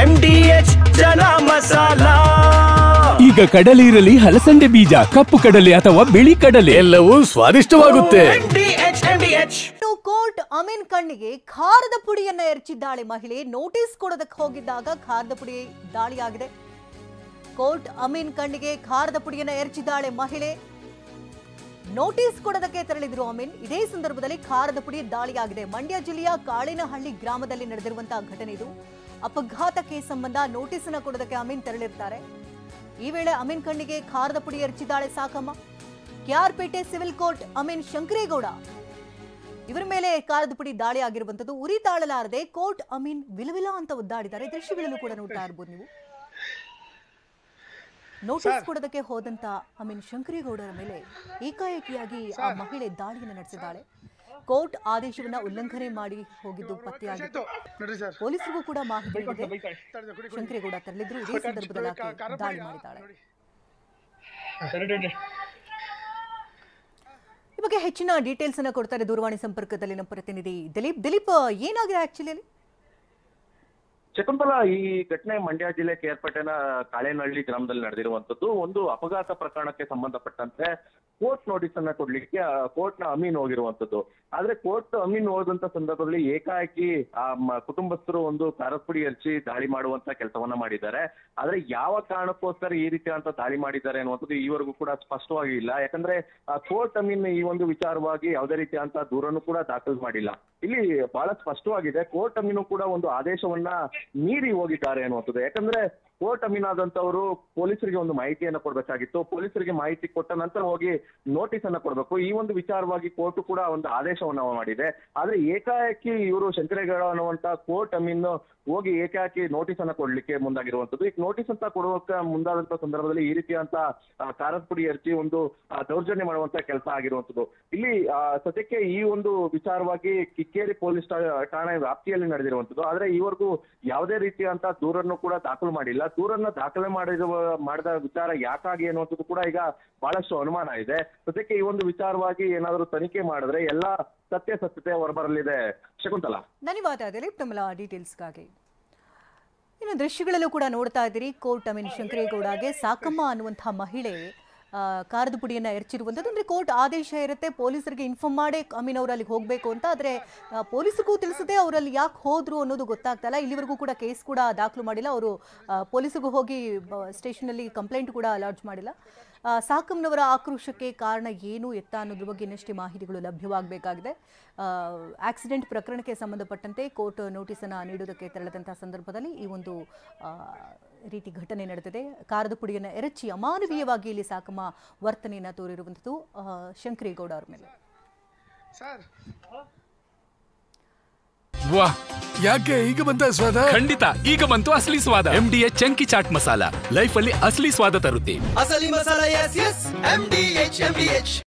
MDH ಚನ masala. ಈಗ ಕಡಲೆ ಇರಲಿ, ಹಲಸಂದೆ ಬೀಜ, ಕಪ್ಪು ಕಡಲೆ ಅಥವಾ ಬಿಳಿ ಕಡಲೆ, ಎಲ್ಲವೂ ಸ್ವಾದಿಷ್ಟವಾಗುತ್ತೆ. ಕೋರ್ಟ್ ಅಮೀನ್ ಕಣ್ಣಿಗೆ ಖಾರದ ಪುಡಿಯನ್ನ ಎರಚಿದ್ದಾಳೆ ಮಹಿಳೆ. ನೋಟಿಸ್ ಕೊಡೋದಕ್ಕೆ ಹೋಗಿದ್ದಾಗ ಖಾರದ ಪುಡಿ ದಾಳಿಯಾಗಿದೆ. ಕೋರ್ಟ್ ಅಮೀನ್ ಕಣ್ಣಿಗೆ ಖಾರದ ಪುಡಿಯನ್ನ ಎರಚಿದ್ದಾಳೆ ಮಹಿಳೆ. ನೋಟಿಸ್ ಕೊಡೋದಕ್ಕೆ ತೆರಳಿದ್ರು ಅಮೀನ್. ಇದೇ ಸಂದರ್ಭದಲ್ಲಿ ಖಾರದ ಪುಡಿ ದಾಳಿಯಾಗಿದೆ. ಮಂಡ್ಯ ಜಿಲ್ಲೆಯ ಕಾಳೇನಹಳ್ಳಿ ಗ್ರಾಮದಲ್ಲಿ ನಡೆದಿರುವಂತಹ ಘಟನೆ ಇದು. ಅಪಘಾತಕ್ಕೆ ಸಂಬಂಧ ನೋಟಿಸ್ ಅನ್ನ ಕೊಡೋದಕ್ಕೆ ಅಮೀನ್ ತೆರಳಿರ್ತಾರೆ. ಈ ವೇಳೆ ಅಮೀನ್ ಕಣ್ಣಿಗೆ ಖಾರದ ಪುಡಿ ಎರಚಿದ್ದಾಳೆ ಸಾಕಮ್ಮ. ಕೆಆರ್ಪೇಟೆ ಸಿವಿಲ್ ಕೋರ್ಟ್ ಅಮೀನ್ ಶಂಕರೇಗೌಡ ಇವರ ಮೇಲೆ ಖಾರದ ಪುಡಿ ದಾಳಿ ಆಗಿರುವಂತದ್ದು. ಉರಿ ತಾಳಲಾರದೆ ಕೋರ್ಟ್ ಅಮೀನ್ ವಿಲವಿಲ ಅಂತ ಒದ್ದಾಡಿದ್ದಾರೆ. ದೃಶ್ಯಗಳಲ್ಲೂ ಕೂಡ ನೋಡ್ತಾ ಇರಬಹುದು ನೀವು. ನೋಟಿಸ್ ಕೊಡೋದಕ್ಕೆ ಹೋದಂತ ಅಮೀನ್ ಶಂಕರೇಗೌಡರ ಮೇಲೆ ಏಕಾಏಕಿಯಾಗಿ ಆ ಮಹಿಳೆ ದಾಳಿಯನ್ನು ನಡೆಸಿದ್ದಾಳೆ. ಕೋರ್ಟ್ ಆದೇಶವನ್ನ ಉಲ್ಲಂಘನೆ ಮಾಡಿ ಹೋಗಿದ್ದು ಪತ್ತೆಯಾಗಿತ್ತು. ಪೊಲೀಸರಿಗೂ ಕೂಡ ಮಾಹಿತಿ ನೀಡಿದೆ. ಶಂಕರೇಗೌಡ ತೆರಳಿದ್ರು. ಇದೇ ಸಂದರ್ಭದಲ್ಲಿ ದಾಳಿ ಮಾಡಿದ್ದಾಳೆ. ಈ ಬಗ್ಗೆ ಹೆಚ್ಚಿನ ಡೀಟೇಲ್ಸ್ ಅನ್ನ ಕೊಡ್ತಾರೆ ದೂರವಾಣಿ ಸಂಪರ್ಕದಲ್ಲಿ ನಮ್ಮ ಪ್ರತಿನಿಧಿ ದಿಲೀಪ್. ದಿಲೀಪ್, ಏನಾಗಿದೆ ಆಕ್ಚುಲಿ? ಶಕುಂತಲಾ, ಈ ಘಟನೆ ಮಂಡ್ಯ ಜಿಲ್ಲೆ ಕೇರ್ಪೇಟೆನ ಕಾಳೇನಹಳ್ಳಿ ಗ್ರಾಮದಲ್ಲಿ ನಡೆದಿರುವಂತದ್ದು. ಒಂದು ಅಪಘಾತ ಪ್ರಕರಣಕ್ಕೆ ಸಂಬಂಧಪಟ್ಟಂತೆ ಕೋರ್ಟ್ ನೋಟಿಸ್ ಅನ್ನ ಕೊಡ್ಲಿಕ್ಕೆ ಕೋರ್ಟ್ ನ ಅಮೀನ್ ಹೋಗಿರುವಂತದ್ದು. ಆದ್ರೆ ಕೋರ್ಟ್ ಅಮೀನ್ ಹೋದಂತ ಸಂದರ್ಭದಲ್ಲಿ ಏಕಾಏಕಿ ಆ ಕುಟುಂಬಸ್ಥರು ಒಂದು ಖಾರದ ಪುಡಿ ಎರಚಿ ದಾಳಿ ಮಾಡುವಂತ ಕೆಲಸವನ್ನ ಮಾಡಿದ್ದಾರೆ. ಆದ್ರೆ ಯಾವ ಕಾರಣಕ್ಕೋಸ್ಕರ ಈ ರೀತಿಯಾದಂತ ದಾಳಿ ಮಾಡಿದ್ದಾರೆ ಅನ್ನುವಂಥದ್ದು ಈವರೆಗೂ ಕೂಡ ಸ್ಪಷ್ಟವಾಗಿ ಇಲ್ಲ. ಯಾಕಂದ್ರೆ ಕೋರ್ಟ್ ಅಮೀನ್ ಈ ಒಂದು ವಿಚಾರವಾಗಿ ಯಾವುದೇ ರೀತಿಯಾದಂತ ದೂರನ್ನು ಕೂಡ ದಾಖಲು ಮಾಡಿಲ್ಲ. ಇಲ್ಲಿ ಬಹಳ ಸ್ಪಷ್ಟವಾಗಿದೆ, ಕೋರ್ಟ್ ಅಮೀನು ಕೂಡ ಒಂದು ಆದೇಶವನ್ನ ಮೀರಿ ಹೋಗಿದ್ದಾರೆ ಅನ್ನುವಂಥದ್ದು. ಯಾಕಂದ್ರೆ ಕೋರ್ಟ್ ಅಮೀನ್ ಆದಂತವರು ಪೊಲೀಸರಿಗೆ ಒಂದು ಮಾಹಿತಿಯನ್ನ ಕೊಡ್ಬೇಕಾಗಿತ್ತು. ಪೊಲೀಸರಿಗೆ ಮಾಹಿತಿ ಕೊಟ್ಟ ನಂತರ ಹೋಗಿ ನೋಟಿಸ್ ಅನ್ನ ಕೊಡ್ಬೇಕು. ಈ ಒಂದು ವಿಚಾರವಾಗಿ ಕೋರ್ಟ್ ಕೂಡ ಒಂದು ಆದೇಶವನ್ನ ಮಾಡಿದೆ. ಆದ್ರೆ ಏಕಾಏಕಿ ಇವರು ಶಂಕರೇಗೌಡ ಅನ್ನುವಂತ ಕೋರ್ಟ್ ಅಮೀನ್ ಹೋಗಿ ಏಕಾಏಕಿ ನೋಟಿಸ್ ಅನ್ನ ಕೊಡ್ಲಿಕ್ಕೆ ಮುಂದಾಗಿರುವಂತದ್ದು. ಈಗ ನೋಟಿಸ್ ಅಂತ ಕೊಡುವಕ್ಕೆ ಮುಂದಾದಂತ ಸಂದರ್ಭದಲ್ಲಿ ಈ ರೀತಿಯಂತ ಖಾರದ ಪುಡಿ ಎರಚಿ ಒಂದು ದೌರ್ಜನ್ಯ ಮಾಡುವಂತ ಕೆಲಸ ಆಗಿರುವಂತದ್ದು. ಇಲ್ಲಿ ಸದ್ಯಕ್ಕೆ ಈ ಒಂದು ವಿಚಾರವಾಗಿ ಕಿಕ್ಕೇರಿ ಪೊಲೀಸ್ ಠಾಣೆ ವ್ಯಾಪ್ತಿಯಲ್ಲಿ ನಡೆದಿರುವಂತದ್ದು. ಆದ್ರೆ ಈವರೆಗೂ ಯಾವುದೇ ರೀತಿಯಂತ ದೂರನ್ನು ಕೂಡ ದಾಖಲು ಮಾಡಿಲ್ಲ. ದೂರನ್ನ ದಾಖಲೆ ಮಾಡಿದ ವಿಚಾರ ಯಾಕಾಗಿ ಅನ್ನುವಂಥದ್ದು ಕೂಡ ಈಗ ಬಹಳಷ್ಟು ಅನುಮಾನ ಇದೆ. ಸದ್ಯಕ್ಕೆ ಈ ಒಂದು ವಿಚಾರವಾಗಿ ಏನಾದರೂ ತನಿಖೆ ಮಾಡಿದ್ರೆ ಎಲ್ಲಾ ಸತ್ಯಾಸತ್ಯತೆ ಹೊರಬರಲಿದೆ. ಶಕುಂತಲಾ, ಧನ್ಯವಾದ ದಿಲೀಪ್ ತಮ್ಮ ಡೀಟೇಲ್ಸ್ಗಾಗಿ. ಇನ್ನು ದೃಶ್ಯಗಳಲ್ಲೂ ಕೂಡ ನೋಡ್ತಾ ಇದ್ದೀರಿ, ಕೋರ್ಟ್ ಅಮೀನ್ ಶಂಕರೇಗೌಡಗೆ ಸಾಕಮ್ಮ ಅನ್ನುವಂತಹ ಮಹಿಳೆ ಖಾರದ ಪುಡಿಯನ್ನ ಎರಚಿರುವಂಥದ್ದು. ಅಂದ್ರೆ ಕೋರ್ಟ್ ಆದೇಶ ಇರುತ್ತೆ, ಪೊಲೀಸರಿಗೆ ಇನ್ಫಾರ್ಮ್ ಮಾಡಿ ಅಮೀನ್ ಅವರು ಅಲ್ಲಿಗೆ ಹೋಗಬೇಕು ಅಂತ. ಆದರೆ ಪೊಲೀಸರಿಗೂ ತಿಳಿಸದೆ ಅವರಲ್ಲಿ ಯಾಕೆ ಹೋದ್ರು ಅನ್ನೋದು ಗೊತ್ತಾಗ್ತಾ ಇಲ್ಲ. ಇಲ್ಲಿವರೆಗೂ ಕೂಡ ಕೇಸ್ ಕೂಡ ದಾಖಲು ಮಾಡಿಲ್ಲ. ಅವರು ಪೊಲೀಸರಿಗೂ ಹೋಗಿ ಸ್ಟೇಷನಲ್ಲಿ ಕಂಪ್ಲೇಂಟ್ ಕೂಡ ಲಾಡ್ಜ್ ಮಾಡಿಲ್ಲ. ಸಾಕಮ್ನವರ ಆಕ್ರೋಶಕ್ಕೆ ಕಾರಣ ಏನು ಎತ್ತ ಅನ್ನೋದ್ರ ಬಗ್ಗೆ ಇನ್ನಷ್ಟೇ ಮಾಹಿತಿಗಳು ಲಭ್ಯವಾಗಬೇಕಾಗಿದೆ. ಆಕ್ಸಿಡೆಂಟ್ ಪ್ರಕರಣಕ್ಕೆ ಸಂಬಂಧಪಟ್ಟಂತೆ ಕೋರ್ಟ್ ನೋಟಿಸನ್ನು ನೀಡುವುದಕ್ಕೆ ತೆರಳಿದಂತಹ ಸಂದರ್ಭದಲ್ಲಿ ಈ ಒಂದು ರೀತಿ ಘಟನೆ ನಡೆದಿದೆ. ಖಾರದ ಪುಡಿಯನ್ನು ಎರಚಿ ಅಮಾನವೀಯವಾಗಿ ಇಲ್ಲಿ ಸಾಕಮ್ಮ ವರ್ತನೆಯನ್ನು ತೋರಿರುವಂಥದ್ದು ಶಂಕರೇಗೌಡ ಅವರ ಮೇಲೆ. ವಾಹ್, ಯಾಕೆ ಈಗ ಬಂತ ಸ್ವಾದ? ಖಂಡಿತ ಈಗ ಬಂತು ಅಸಲಿ ಸ್ವಾದ. MDH chunky chaat masala life ಅಲ್ಲಿ ಅಸಲಿ ಸ್ವಾದ ತರುತ್ತೆ. ಅಸಲಿ ಮಸಾಲ, ಎಸ್ ಎಸ್ MDH.